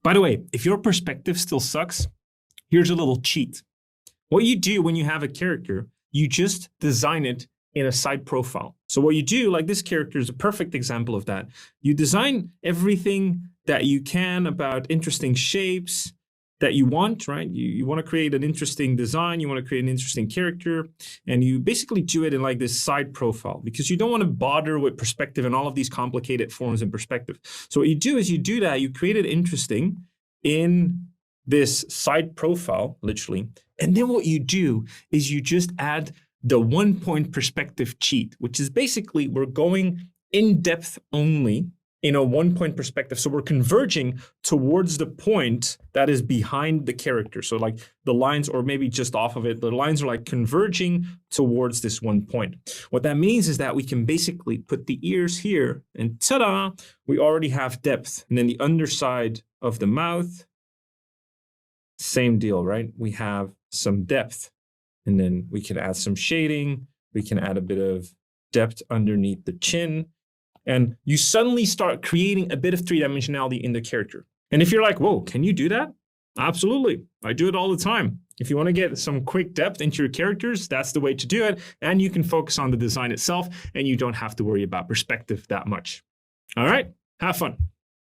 By the way, if your perspective still sucks, here's a little cheat. What you do when you have a character, you just design it in a side profile. So what you do, like this character is a perfect example of that. You design everything that you can about interesting shapes that you want, right? You want to create an interesting design, you want to create an interesting character, and you basically do it in like this side profile because you don't want to bother with perspective and all of these complicated forms in perspective. So what you do is you do that, you create it interesting in this side profile, literally. And then what you do is you just add the 1-point perspective cheat, which is basically we're going in depth only in a 1-point perspective. So we're converging towards the point that is behind the character. So like the lines, or maybe just off of it, the lines are like converging towards this 1 point. What that means is that we can basically put the ears here and ta-da, we already have depth. And then the underside of the mouth, same deal, right? We have some depth. And then we can add some shading. We can add a bit of depth underneath the chin. And you suddenly start creating a bit of three-dimensionality in the character. And if you're like, whoa, can you do that? Absolutely. I do it all the time. If you want to get some quick depth into your characters, that's the way to do it. And you can focus on the design itself, and you don't have to worry about perspective that much. All right, have fun.